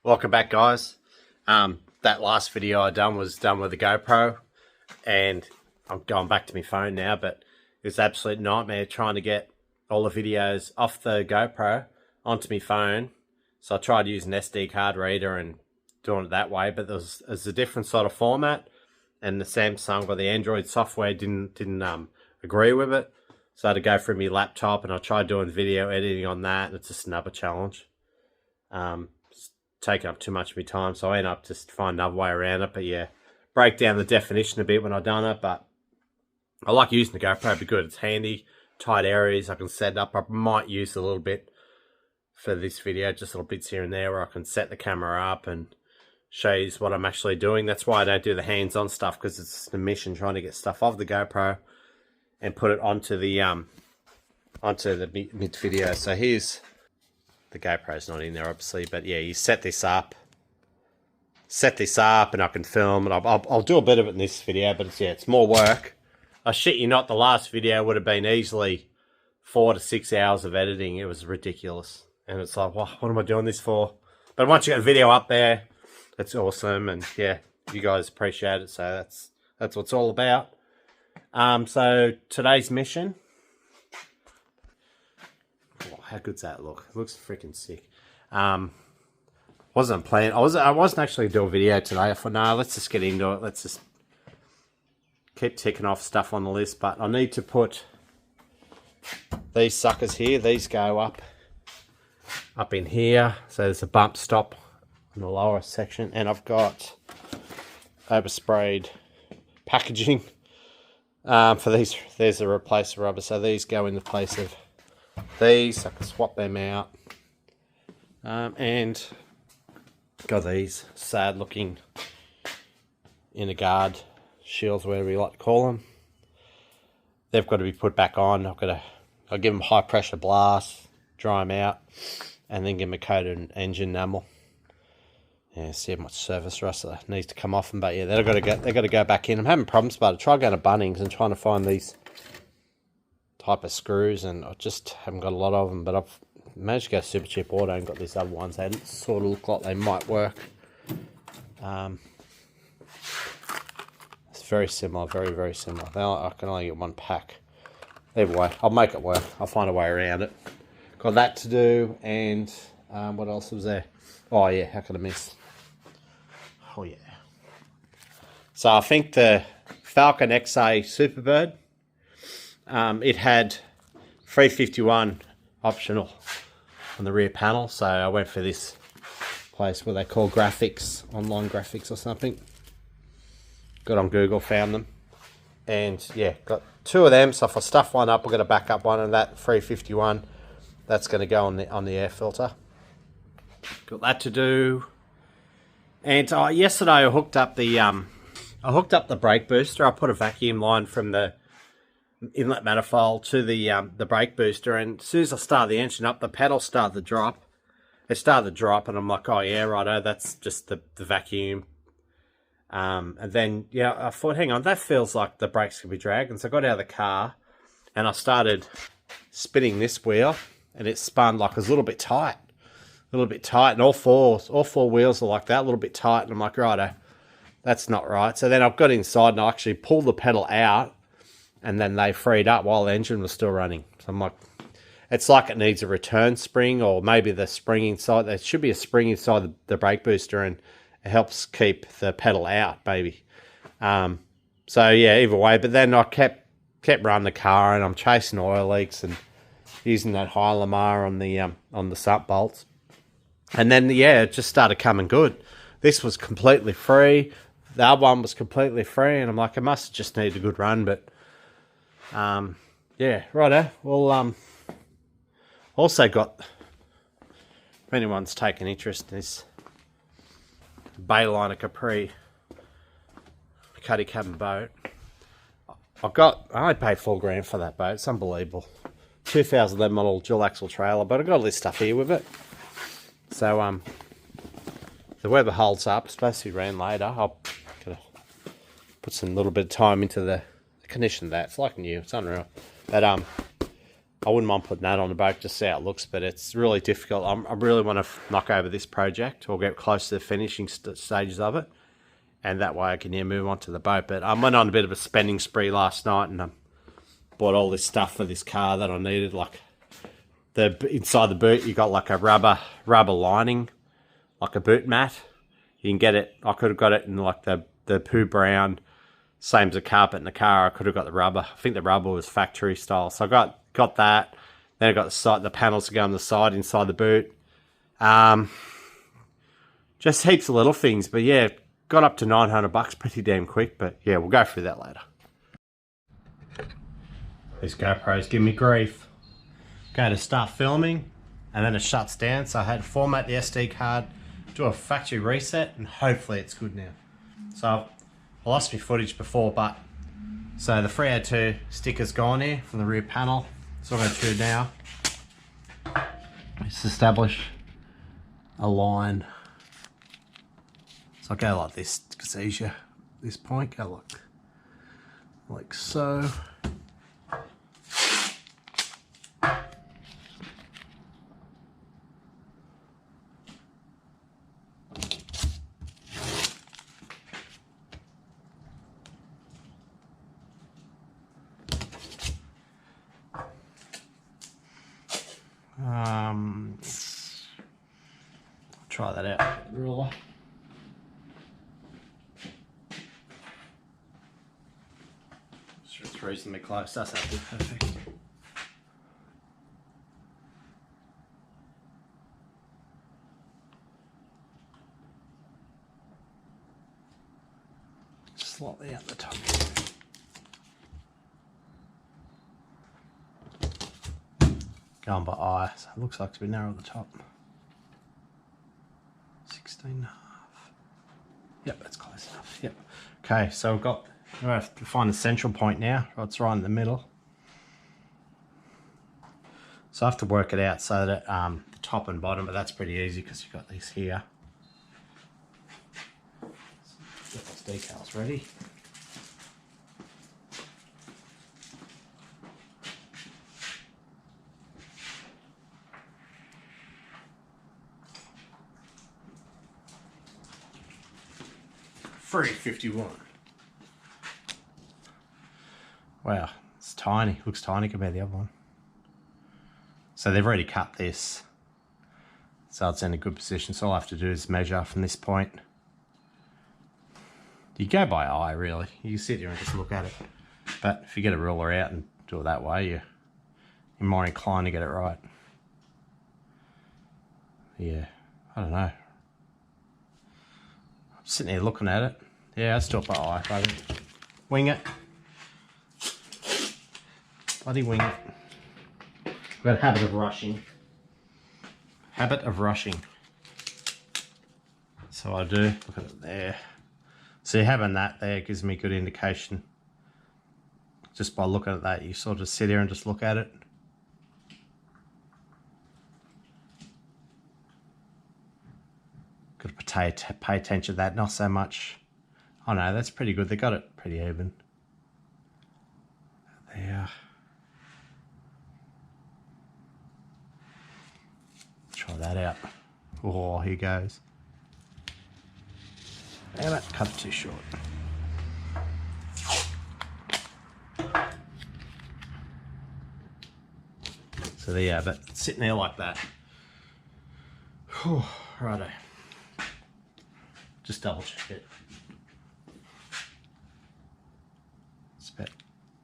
Welcome back, guys. That last video I done was done with the GoPro, and I'm going back to my phone now, but it was an absolute nightmare trying to get all the videos off the GoPro onto my phone. So I tried using an SD card reader and doing it that way, but there's a different sort of format, and the Samsung or the Android software didn't agree with it. So I had to go through my laptop, and I tried doing video editing on that, and it's just another challenge. Taking up too much of my time, so I ended up just finding another way around it. But yeah, break down the definition a bit when I've done it, but I like using the GoPro because it's handy, tight areas I can set it up. I might use a little bit for this video, just little bits here and there where I can set the camera up and show you what I'm actually doing. That's why I don't do the hands-on stuff, because it's the mission trying to get stuff off the GoPro and put it onto the mid video. So here's the GoPro's not in there, obviously, but yeah, you set this up, and I can film, and I'll do a bit of it in this video, but it's more work. I shit you not, the last video would have been easily 4 to 6 hours of editing. It was ridiculous, and it's like, what am I doing this for? But once you got a video up there, it's awesome, and yeah, you guys appreciate it, so that's what it's all about. So today's mission. How good's that look? It looks freaking sick. Wasn't planning. I wasn't actually doing a video today. I thought, no, let's just get into it. Let's just keep ticking off stuff on the list. But I need to put these suckers here. These go up in here. So there's a bump stop in the lower section, and I've got oversprayed packaging for these. There's a replacer rubber, so these go in the place of these. I can swap them out, and got these sad looking inner guard shields, whatever you like to call them. They've got to be put back on. I'll give them high pressure blast, dry them out, and then give them a coat of engine enamel. Yeah, see how much surface rust that needs to come off them. But yeah, they've got to go back in. I'm having problems, but I tried going to Bunnings and trying to find these type of screws, and I just haven't got a lot of them, but I've managed to go super cheap auto and got these other ones. They sort of look like they might work. It's very similar, very, very similar. I can only get one pack. Either way, I'll make it work. I'll find a way around it. Got that to do, and what else was there? Oh yeah, how could I miss? Oh yeah. So I think the Falcon XA Superbird, it had 351 optional on the rear panel, so I went for this place where they call graphics, online graphics or something. Got on Google, found them, and yeah, got two of them. So if I stuff one up, I've got a backup one, and that 351, that's going to go on the air filter. Got that to do, and yesterday I hooked up the brake booster. I put a vacuum line from the inlet manifold to the brake booster, and as soon as I started the engine up, the pedal started to drop. It started to drop, and I'm like, oh yeah, righto, that's just the vacuum. And then yeah, I thought, hang on, that feels like the brakes could be dragging. So I got out of the car and I started spinning this wheel, and it spun like it was a little bit tight, and all four wheels are like that, a little bit tight. And I'm like, righto, that's not right. So then I've got inside and I actually pulled the pedal out, and then they freed up while the engine was still running. So I'm like, it's like it needs a return spring, or maybe the spring inside. There should be a spring inside the brake booster, and it helps keep the pedal out, maybe. So yeah, either way. But then I kept running the car, and I'm chasing oil leaks and using that high Lamar on the sump bolts. And then yeah, it just started coming good. This was completely free. The other one was completely free, and I'm like, I must have just needed a good run, but. Yeah, righto. Well, also got, if anyone's taken interest in this Bayliner Capri cuddy cabin boat, I only paid $4,000 for that boat. It's unbelievable. 2011 model dual axle trailer, but I got all this stuff here with it. So the weather holds up. It's supposed to be rain later. I'll gotta put some little bit of time into the condition of that. It's like new. It's unreal. But I wouldn't mind putting that on the boat just see how it looks, but it's really difficult. I really want to knock over this project or get close to the finishing stages of it, and that way I can move on to the boat. But I went on a bit of a spending spree last night and bought all this stuff for this car that I needed. Like inside the boot, you got like a rubber lining, like a boot mat. You can get it. I could have got it in like the poo brown, same as the carpet in the car. I could have got the rubber. I think the rubber was factory style. So I got that. Then I got the panels to go on the side inside the boot. Just heaps of little things. But yeah, got up to $900 pretty damn quick. But yeah, we'll go through that later. These GoPros give me grief. Go to start filming and then it shuts down. So I had to format the SD card, do a factory reset, and hopefully it's good now. So I lost my footage before, but so the 302 sticker's gone here from the rear panel. So what I'm going to do now is establish a line. So I'll go like this because it's easier. This point, go like so. Try that out. Ruler. It's reasonably close. That's absolutely perfect. Slightly out the top. Going by eye, so it looks like it's a bit narrow at the top. 16.5. Yep, that's close enough. Yep. Okay, so we have to find the central point now. It's right in the middle. So I have to work it out so that the top and bottom, but that's pretty easy because you've got these here. So get those decals ready. $3.51. Wow, it's tiny. Looks tiny compared to the other one. So they've already cut this, so it's in a good position. So all I have to do is measure from this point. You go by eye, really. You sit here and just look at it. But if you get a ruler out and do it that way, you're more inclined to get it right. Yeah, I don't know. I'm sitting here looking at it. Yeah, let's do it by eye, baby. Wing it. Bloody wing it. I've got a habit of rushing. Habit of rushing. So I do, look at it there. See, having that there gives me good indication. Just by looking at that, you sort of sit here and just look at it. Got to pay attention to that, not so much. Oh no, that's pretty good. They got it pretty even. There. Try that out. Oh, here goes. Damn it, cut it too short. So there you have it. Sitting there like that. Whew, righto. Just double check it. It's about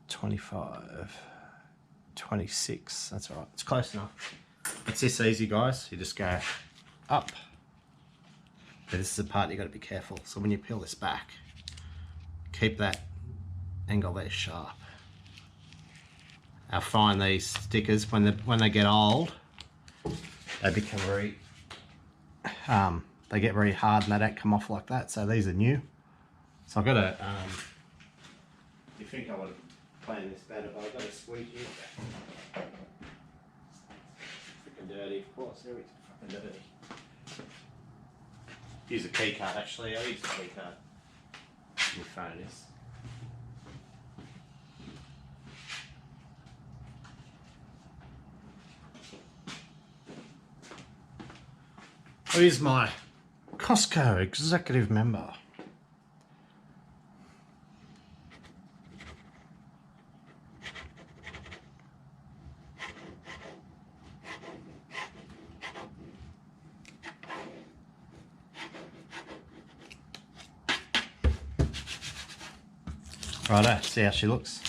25, 26. That's all right. It's close enough. It's this easy, guys. You just go up. But this is the part you got to be careful. So when you peel this back, keep that angle there sharp. I find these stickers when they get old, they become very they get very hard and they don't come off like that. So these are new. So I've got a you think I would have planned this better, but I've got a squeegee. Freaking dirty, of course. Everything's fucking dirty. Use a key card actually. I'll use the key card. My phone is. Who's my Costco executive member? Righto, see how she looks.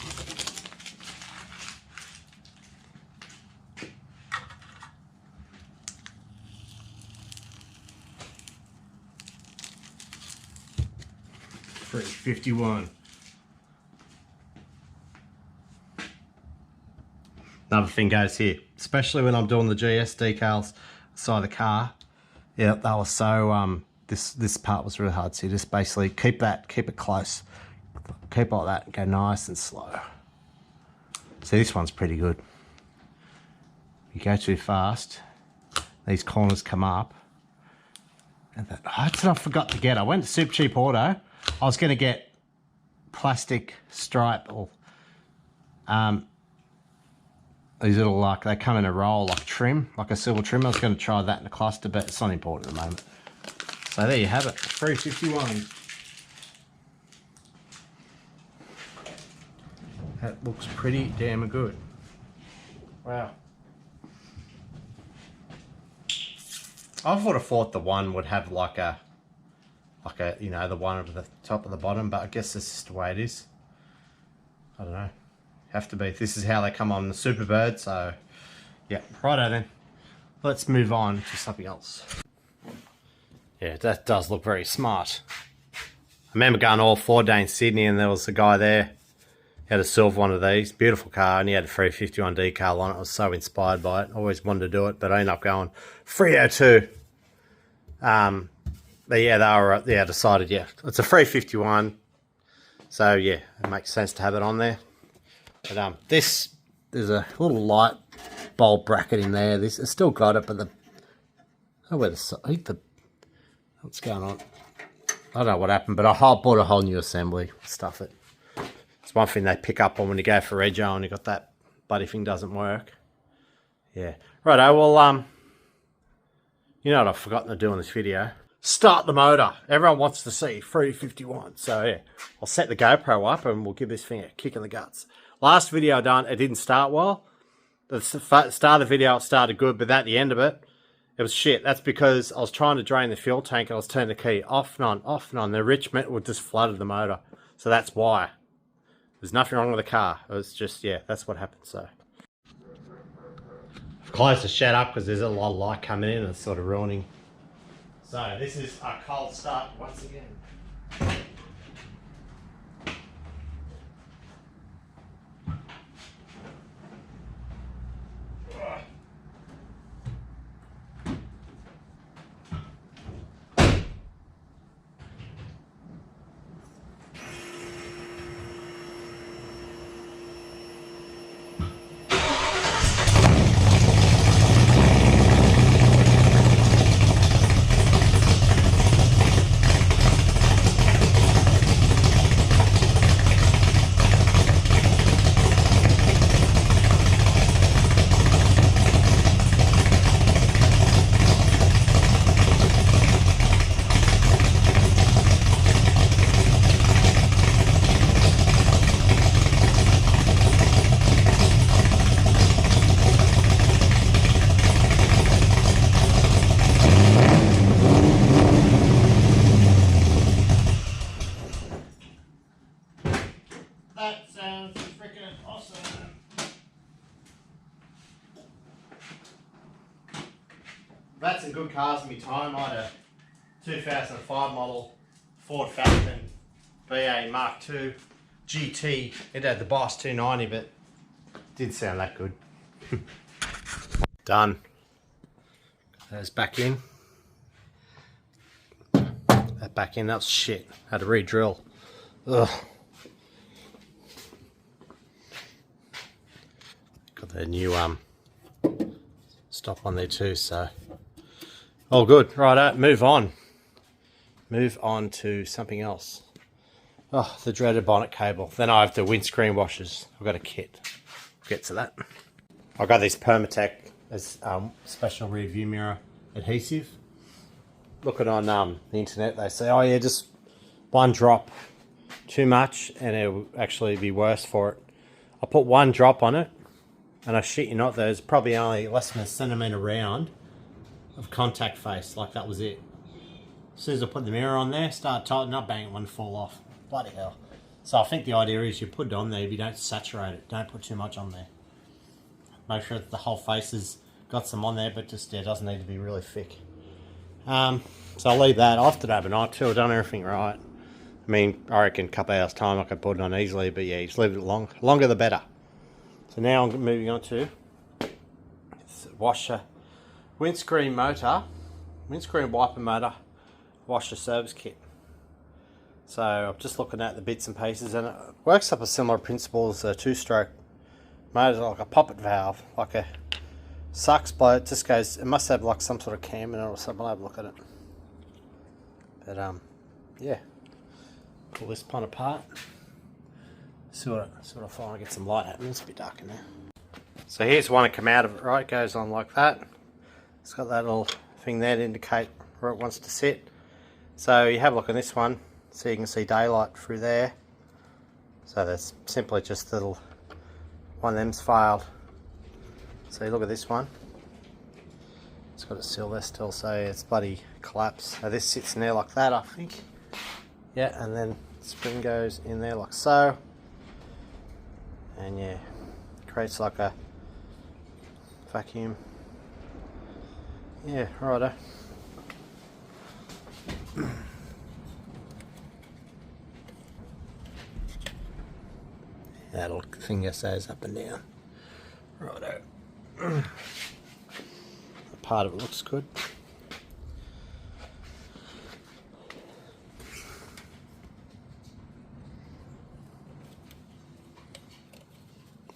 $3.51. Another thing goes here, especially when I'm doing the GS decals inside the car. Yeah, that was so this part was really hard. So you just basically keep it close. Keep it like that and go nice and slow. See, this one's pretty good. You go too fast, these corners come up. And that's what I forgot to get. I went to Super Cheap Auto. I was going to get plastic stripe or these little, like, they come in a roll, like trim, like a silver trim. I was going to try that in a cluster, but it's not important at the moment. So there you have it, $3.51. That looks pretty damn good. Wow. I would have thought the one would have like a, you know, the one over the top of the bottom, but I guess this is the way it is. I don't know. Have to be. This is how they come on the Superbird, so yeah. Righto then. Let's move on to something else. Yeah, that does look very smart. I remember going all 4-day in Sydney and there was a guy there. He had a silver one of these, beautiful car, and he had a 351 decal on it. I was so inspired by it. Always wanted to do it, but I ended up going 302. But yeah, they were, yeah, decided, yeah, it's a 351. So yeah, it makes sense to have it on there. But this, there's a little light bulb bracket in there. This, it's still got it, but what's going on? I don't know what happened, but I bought a whole new assembly. Stuff it. It's one thing they pick up on when you go for rego and you got that bloody thing doesn't work. Yeah. Righto, well, you know what I've forgotten to do in this video? Start the motor. Everyone wants to see 351. So yeah, I'll set the GoPro up and we'll give this thing a kick in the guts. Last video I done, it didn't start well. The start of the video, it started good, but at the end of it, it was shit. That's because I was trying to drain the fuel tank and I was turning the key off and on, off and on. The enrichment would just flooded the motor. So that's why. There's nothing wrong with the car. It was just, yeah, that's what happened, so. I've closed the shed up because there's a lot of light coming in and it's sort of ruining. So this is a cold start once again. That sounds freaking awesome. I've had some good cars in my time. I had a 2005 model Ford Falcon BA Mark II GT. It had the Boss 290, but it didn't sound that good. Done. That's back in. That back in, that was shit. Had to re-drill. Ugh. Got the new stop on there too, so all good. Right, move on. Move on to something else. Oh, the dreaded bonnet cable. Then I have the windscreen washers. I've got a kit. We'll get to that. I've got this Permatech as special rear view mirror adhesive. looking on the internet, they say, oh yeah, just one drop too much and it'll actually be worse for it. I put one drop on it, and I shit you not, there's probably only less than a centimetre round of contact face, like that was it. As soon as I put the mirror on there, start tightening up, bang, it wouldn't fall off. Bloody hell. So I think the idea is you put it on there, if you don't saturate it, don't put too much on there. Make sure that the whole face has got some on there, but just, yeah, it doesn't need to be really thick. So I'll leave that. I'll have to do overnight too. I've done everything right. I mean, I reckon a couple of hours time I could put it on easily, but yeah, just leave it longer the better. So now I'm moving on to washer, windscreen motor, windscreen wiper motor, washer service kit. So I'm just looking at the bits and pieces, and it works up a similar principle as a two-stroke motor, like a poppet valve, like a sucks blow. It just goes, it must have like some sort of cam in it or something. I'll have a look at it. But yeah, pull this pun apart. Sort of find, get some light happening. It's a bit dark in there. So here's one to come out of it, right? It goes on like that. It's got that little thing there to indicate where it wants to sit. So you have a look at this one, so you can see daylight through there. So that's simply just a little one of them's failed. So you look at this one. It's got a seal there still, so it's bloody collapsed. So this sits in there like that, I think. Yeah, and then the spring goes in there like so. And yeah, creates like a vacuum. Yeah, righto. That little thing just goes up and down. Righto. Part of it looks good.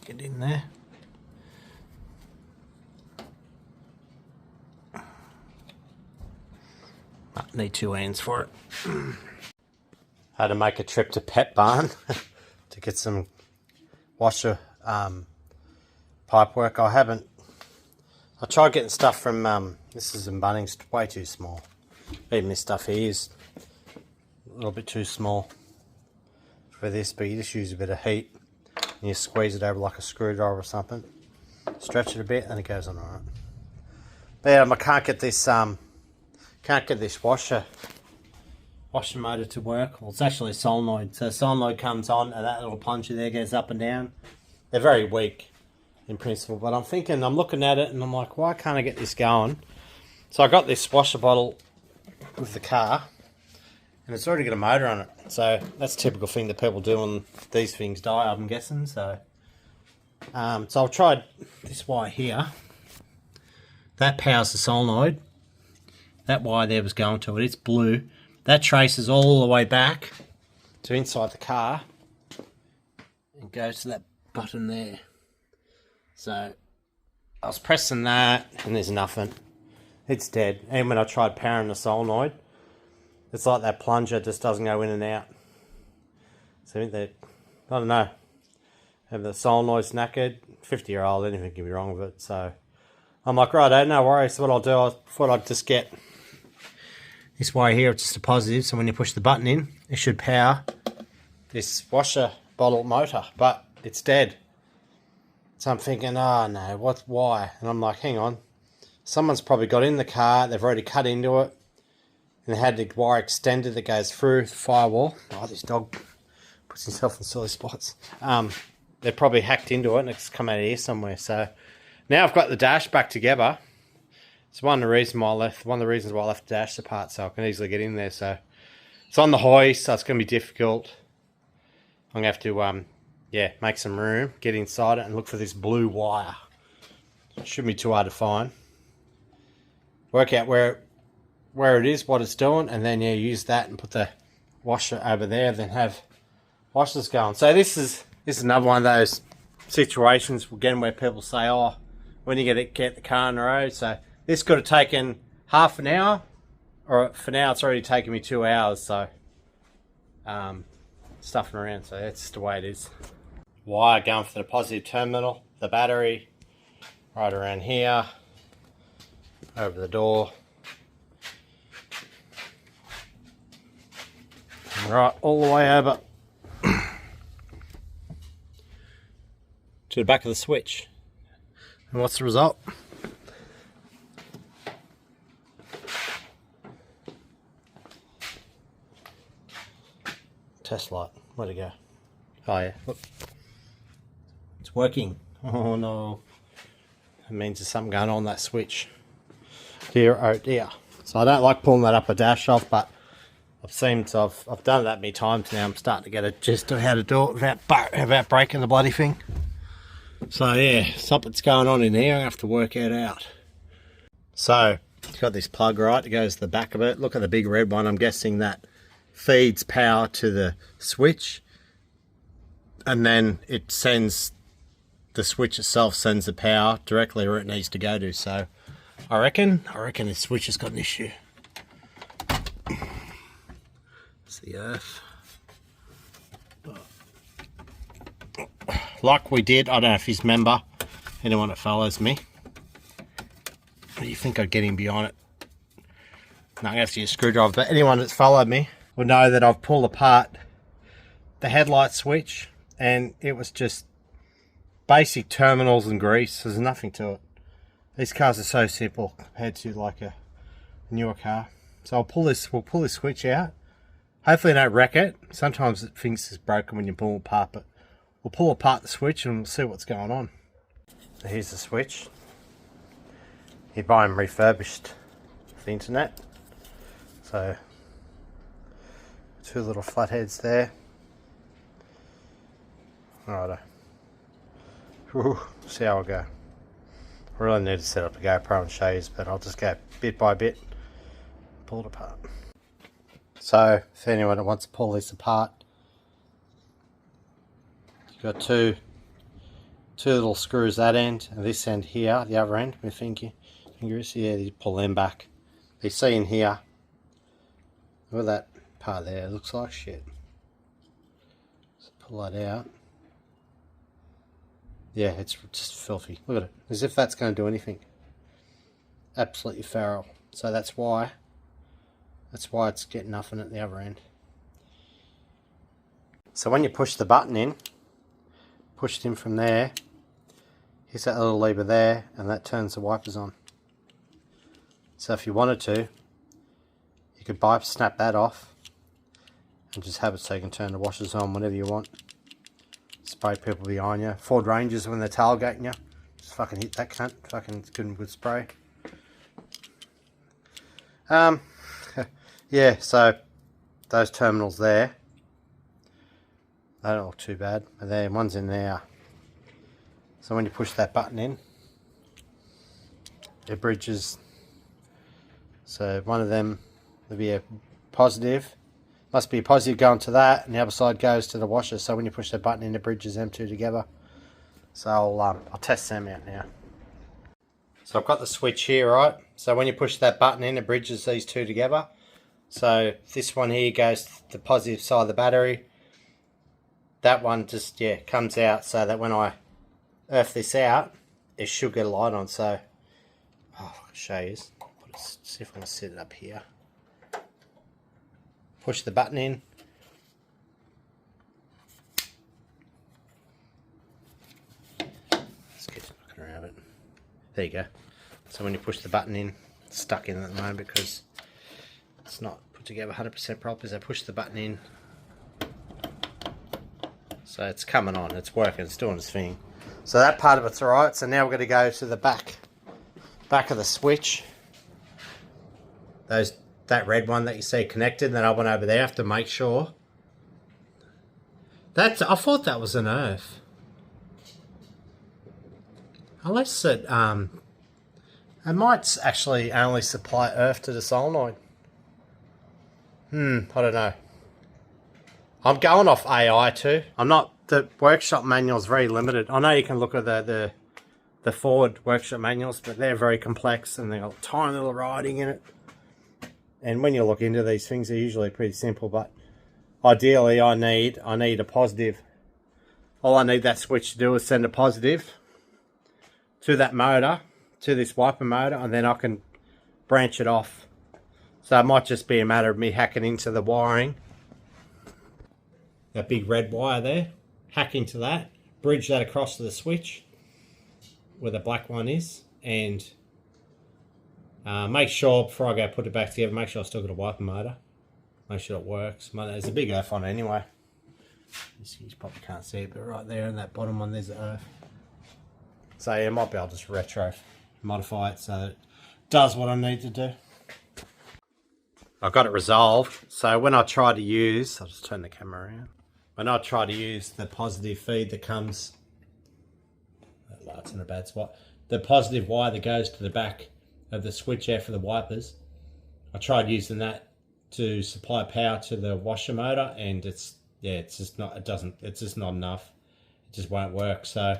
Get in there. Need two hands for it. Had to make a trip to Pet Barn to get some washer pipe work. I tried getting stuff from this is in Bunnings, way too small. Even this stuff here is a little bit too small for this, but you just use a bit of heat and you squeeze it over like a screwdriver or something. Stretch it a bit and it goes on alright. But yeah, I can't get this washer motor to work. Well, it's actually a solenoid. So solenoid comes on and that little plunger there goes up and down. They're very weak in principle, but I'm looking at it and I'm like, why can't I get this going? So I got this washer bottle with the car and it's already got a motor on it. So that's a typical thing that people do when these things die, I'm guessing. So I've tried this wire here. That powers the solenoid. That wire there was going to it. It's blue. That traces all the way back to inside the car and goes to that button there. So I was pressing that and there's nothing. It's dead. And when I tried powering the solenoid, it's like that plunger just doesn't go in and out. So I don't know. Have the solenoid's knackered. 50-year-old, anything can be wrong with it. So I'm like, right, no worries. So what I'll do, I thought I'd just get this wire here, it's just a positive, so when you push the button in, it should power this washer bottle motor, but it's dead. So I'm thinking, oh no, why? And I'm like, hang on, someone's probably got in the car, they've already cut into it, and they had the wire extended that goes through the firewall. Oh, this dog puts himself in silly spots. They probably hacked into it and it's come out of here somewhere. So now I've got the dash back together. It's one of the reasons why I left the dash apart, so I can easily get in there. So it's on the hoist, so it's going to be difficult. I'm going to have to, make some room, get inside it, and look for this blue wire. It shouldn't be too hard to find. Work out where it is, what it's doing, and then use that and put the washer over there. Then have washers going. So this is another one of those situations again where people say, oh, when you get the car on the road, so. This could have taken half an hour, or for now it's already taken me 2 hours, so stuffing around, so that's just the way it is. Wire going for the positive terminal, the battery, right around here, over the door, Right, all the way over to the back of the switch. And what's the result? Test light, where'd it go? Oh yeah, look. It's working. Oh no. It means there's something going on that switch. Dear oh dear. So I don't like pulling that up a dash off, but I've done that many times now. I'm starting to get a gist of how to do it without breaking the bloody thing. So yeah, something's going on in here. I have to work it out. So it's got this plug, right? It goes to the back of it. Look at the big red one. I'm guessing that feeds power to the switch, and then it sends, the switch itself sends the power directly where it needs to go to. So I reckon this switch has got an issue. It's the earth. Like we did, I don't know if he's a member, anyone that follows me. Do you think I'd get him beyond it? No, I'm going to have to use a screwdriver, but anyone that's followed me will know that I've pulled apart the headlight switch, and it was just basic terminals and grease. There's nothing to it. These cars are so simple compared to like a newer car. So we'll pull this switch out. Hopefully I don't wreck it. Sometimes it thinks it's broken when you pull it apart, but we'll pull apart the switch and we'll see what's going on. So here's the switch. You buy them refurbished off the internet. So 2 little flatheads there. Alrighto. See how I go. I really need to set up the GoPro and show you, but I'll just go bit by bit, pull it apart. So if anyone that wants to pull this apart, you've got two little screws that end, and this end here, the other end, with fingers. Yeah, you pull them back. You see in here, look at that part there, it looks like shit. So pull that out. Yeah, it's just filthy. Look at it, as if that's going to do anything. Absolutely feral. So that's why it's getting nothing at the other end. So when you push the button in, push it in from there, here's that little lever there, and that turns the wipers on. So if you wanted to, you could snap that off and just have it so you can turn the washers on whenever you want. Spray people behind you. Ford Rangers when they're tailgating you, just fucking hit that cunt. Fucking good and good spray. Yeah, so those terminals there, they don't look too bad. But there, one's in there. So when you push that button in, it bridges. So one of them will be a positive. Must be a positive going to that, and the other side goes to the washer. So when you push that button in, it bridges them two together. So I'll test them out now. So I've got the switch here, right? So when you push that button in, it bridges these two together. So this one here goes to the positive side of the battery. That one just, yeah, comes out so that when I earth this out, it should get a light on. So, I'll show you. See if I can set it up here. Push the button in. Let's get looking around it. There you go. So when you push the button in, it's stuck in at the moment because it's not put together 100% properly. So push the button in. So it's coming on, it's working, it's doing its thing. So that part of it's alright. So now we're going to go to the back of the switch. That red one that you see connected, and that other one over there. I have to make sure. I thought that was an earth. Unless it might actually only supply earth to the solenoid. I don't know. I'm going off AI too. The workshop manual is very limited. I know you can look at the Ford workshop manuals, but they're very complex and they've got tiny little writing in it. And when you look into these things, they're usually pretty simple, but ideally I need a positive. All I need that switch to do is send a positive to that motor, to this wiper motor, and then I can branch it off. So it might just be a matter of me hacking into the wiring that big red wire there, hack into that, bridge that across to the switch where the black one is, and make sure before I go put it back together, make sure I still got a wiper motor, make sure it works. There's a big earth on it anyway. You probably can't see it, but right there in that bottom one there's the earth. So yeah, I might be able to just retro modify it so it does what I need to do. I got it resolved. So when I try to use, I'll just turn the camera around. When I try to use the positive feed that comes, that light's in a bad spot, the positive wire that goes to the back of the switch there for the wipers, I tried using that to supply power to the washer motor, and it's just not enough. It just won't work. So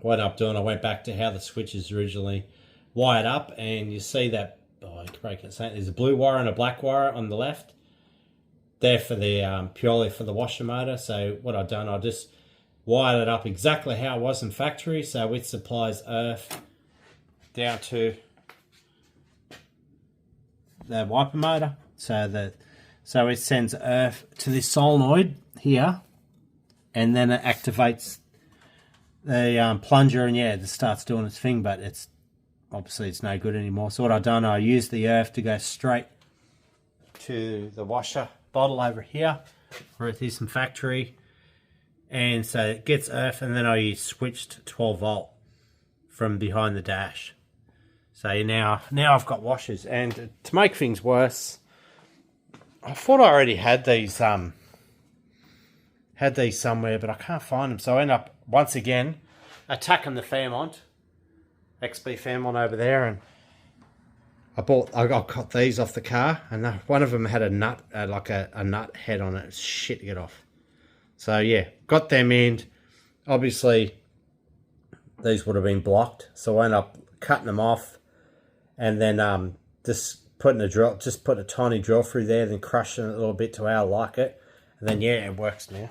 what I went back to how the switch is originally wired up, and you see that, I can't say it, there's a blue wire and a black wire on the left. They're for the purely for the washer motor. So what I've done, I just wired it up exactly how it was in factory, so it supplies earth down to the wiper motor. So it sends earth to this solenoid here, and then it activates the plunger, and yeah, it starts doing its thing, but it's obviously it's no good anymore. So what I've done, I used the earth to go straight to the washer bottle over here where it is in factory, and so it gets earth, and then I switched 12 volt from behind the dash. So now I've got washers, and to make things worse, I thought I already had these somewhere, but I can't find them. So I end up once again attacking the Fairmont XB Fairmont over there, and I got these off the car, and one of them had a nut, like a nut head on it. It's shit to get off. So yeah, got them in. Obviously, these would have been blocked, so I ended up cutting them off, and then just putting a tiny drill through there, then crushing it a little bit to how I like it, and then yeah, it works now.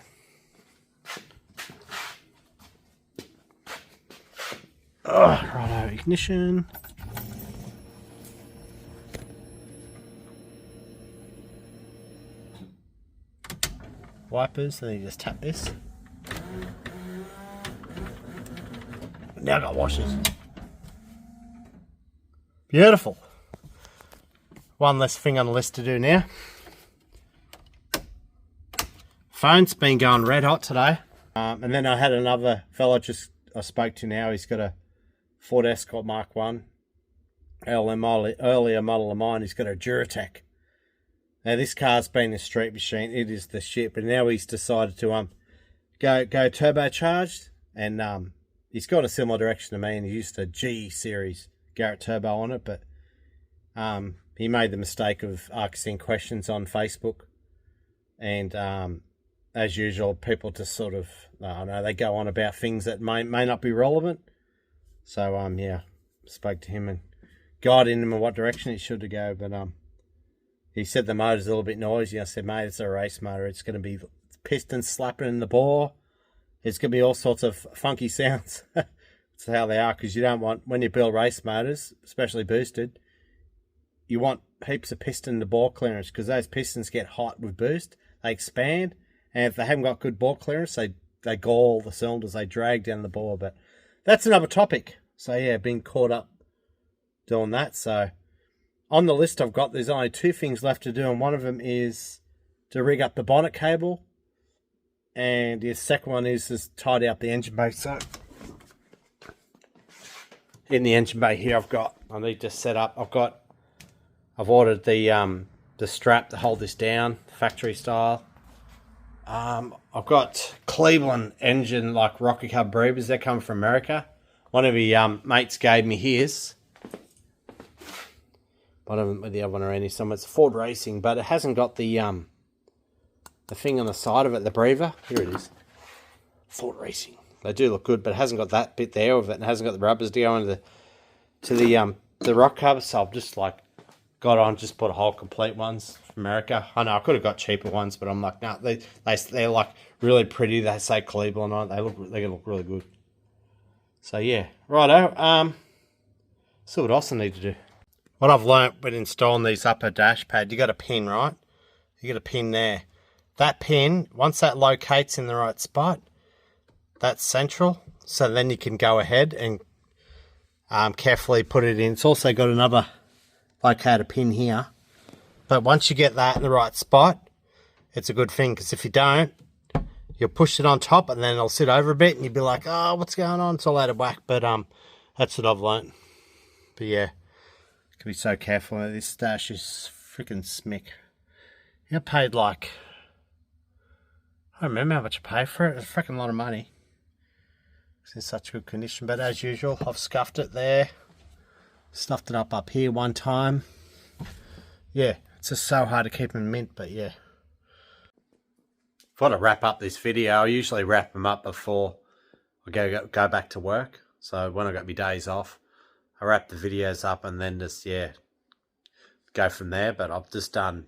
Oh, righto, ignition. Wipers, then you just tap this. Now I got washers. Beautiful. One less thing on the list to do now. Phone's been going red hot today. And then I had another fella I spoke to now. He's got a Ford Escort Mark 1. Earlier model of mine. He's got a Duratec. Now this car's been a street machine. It is the shit. But now he's decided to go turbocharged. And he's gone a similar direction to me. And he used a G series Garrett Turbo on it. But he made the mistake of asking questions on Facebook. And as usual, people just sort of, I don't know, they go on about things that may not be relevant. So, yeah, spoke to him and guided him in what direction he should go. But he said the motor's a little bit noisy. I said, mate, it's a race motor. It's going to be pistons slapping in the bore. It's going to be all sorts of funky sounds. That's how they are, because you don't want, when you build race motors, especially boosted, you want heaps of piston to bore clearance, because those pistons get hot with boost. They expand, and if they haven't got good bore clearance, they gall the cylinders, they drag down the bore. But that's another topic. So yeah, been caught up doing that. So on the list I've got, there's only two things left to do, and one of them is to rig up the bonnet cable, and the second one is to tidy up the engine bay. So in the engine bay here, I need to set up, I've ordered the strap to hold this down, factory style. I've got Cleveland engine, like rocker cub breathers. They come from America. One of the mates gave me his. One of them with the other one around here somewhere. It's Ford Racing, but it hasn't got the thing on the side of it, the breather. Here it is. Ford Racing. They do look good, but it hasn't got that bit there of it, and it hasn't got the rubbers to go into the rock cover. So I've just got on, just bought a whole complete ones from America. I know I could have got cheaper ones, but I'm like, no, they're like really pretty. They say Cleveland on it. They look really good. So yeah, righto. See what else I need to do. What I've learnt when installing these upper dash pad, you got a pin, right? You got a pin there. that pin, once that locates in the right spot, that's central. So then you can go ahead and carefully put it in. It's also got another locator pin here. But once you get that in the right spot, it's a good thing, because if you don't, you'll push it on top and then it'll sit over a bit and you'll be like, oh, what's going on? It's all out of whack. But that's what I've learnt. But yeah, can be so careful. This stash is freaking smick. I paid like, I don't remember how much I paid for it. It was a freaking lot of money. It's in such good condition. But as usual, I've scuffed it there. Stuffed it up here one time. Yeah, it's just so hard to keep them in mint, but yeah. If I want to wrap up this video, I usually wrap them up before I go back to work. So when I got my days off, I wrap the videos up and then just, yeah, go from there. But I've just done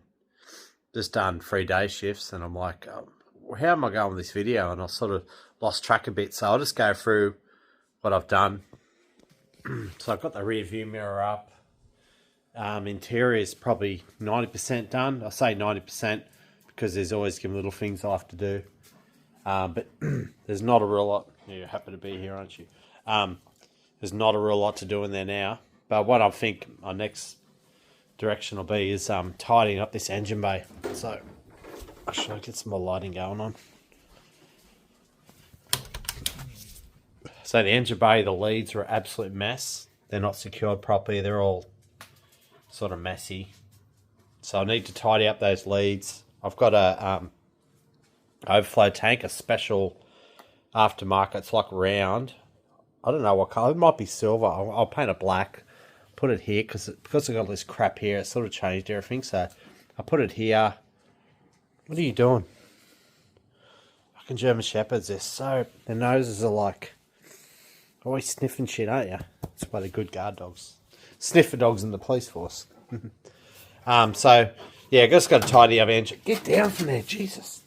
3-day shifts and I'm like, oh, how am I going with this video? And I sort of lost track a bit. So I'll just go through what I've done. So I've got the rear view mirror up. Interior is probably 90% done. I say 90% because there's always some little things I have to do. But there's not a real lot. You're happy to be here, aren't you? There's not a real lot to do in there now. But what I think my next direction will be is tidying up this engine bay. So actually, I'll get some more lighting going on. So the engine bay, the leads are an absolute mess. They're not secured properly. They're all sort of messy. So I need to tidy up those leads. I've got a overflow tank, a special aftermarket. It's like round. I don't know what color. It might be silver. I'll paint it black. Put it here because I got this crap here. It sort of changed everything. So I put it here. What are you doing? Fucking German Shepherds. Their noses are like always sniffing shit, aren't you? That's why they're good guard dogs. Sniffer dogs in the police force. So yeah, just got to tidy up engine. Get down from there, Jesus.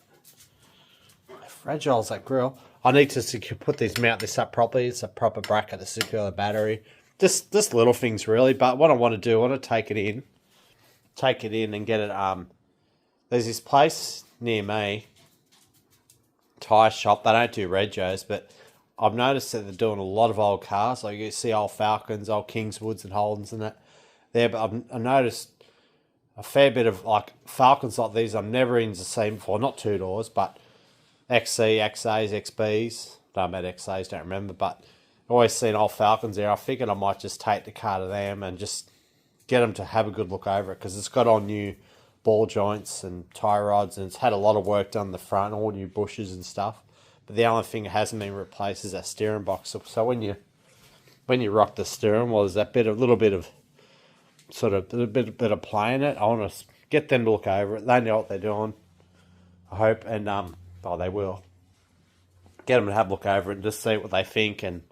How fragile is that grill? I need to mount this up properly. It's a proper bracket to secure the battery. Just little things really. But what I want to do, I want to take it in and get it. There's this place near me, tyre shop. They don't do regos, but I've noticed that they're doing a lot of old cars. Like you see old Falcons, old Kingswoods and Holdens and that there. But I've noticed a fair bit of like Falcons like these I've never even seen before. Not 2 doors, but XC, XAs, XBs. Don't about XAs, don't remember. But I've always seen old Falcons there. I figured I might just take the car to them and just get them to have a good look over it. Because it's got all new ball joints and tie rods. And it's had a lot of work done in the front. All new bushes and stuff. But the only thing that hasn't been replaced is that steering box. So when you rock the steering, well, there's that little bit of play in it. I want to get them to look over it. They know what they're doing, I hope, and they will. Get them to have a look over it and just see what they think, and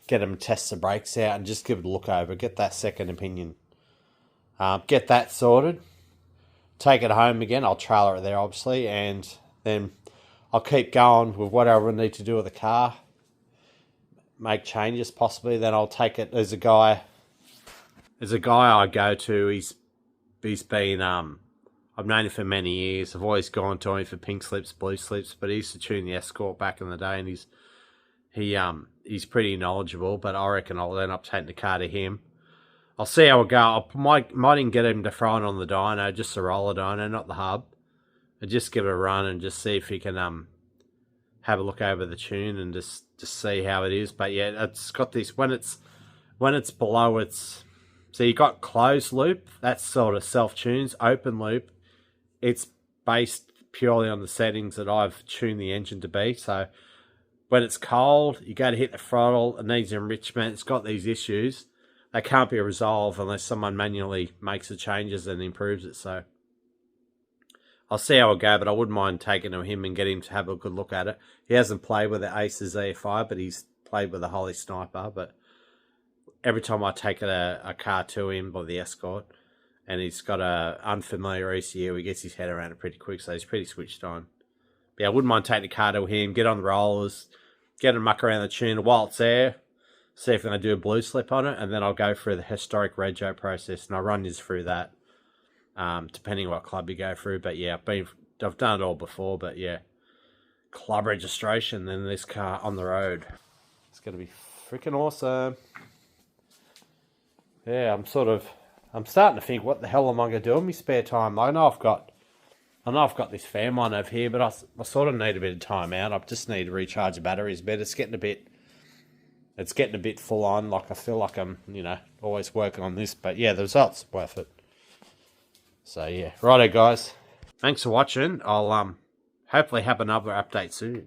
get them to test the brakes out and just give it a look over. Get that second opinion. Get that sorted. Take it home again. I'll trailer it there, obviously, and then I'll keep going with whatever I need to do with the car. Make changes, possibly. Then I'll take it. There's a guy I go to. He's been I've known him for many years. I've always gone to him for pink slips, blue slips, but he used to tune the Escort back in the day, and he's pretty knowledgeable. But I reckon I'll end up taking the car to him. I'll see how it go. I might even get him to throw it on the dyno, just the roller dyno, not the hub, and just give it a run and just see if he can have a look over the tune and just see how it is. But yeah, it's got this when it's below its. So you got closed loop, that's sort of self-tunes. Open loop, it's based purely on the settings that I've tuned the engine to be. So when it's cold, you go to hit the throttle, it needs enrichment, it's got these issues. They can't be resolved unless someone manually makes the changes and improves it. So I'll see how it go, but I wouldn't mind taking to him and getting him to have a good look at it. He hasn't played with the Aces EFI, but he's played with the Holy Sniper. But every time I take a car to him by the Escort, and he's got a unfamiliar ECU, he gets his head around it pretty quick, so he's pretty switched on. But yeah, I wouldn't mind taking the car to him, get on the rollers, get him muck around the tune while it's there, see if I do a blue slip on it, and then I'll go through the historic rego process, and I'll run this through that, depending on what club you go through. But yeah, I've I've done it all before, but yeah. Club registration, then this car on the road. It's going to be freaking awesome. Yeah, I'm starting to think, what the hell am I going to do in my spare time? I know I've got this fan one over here, but I sort of need a bit of time out. I just need to recharge the batteries a bit. It's getting a bit full on. Like, I feel like I'm, always working on this. But yeah, the result's worth it. So yeah, righto guys. Thanks for watching. I'll hopefully have another update soon.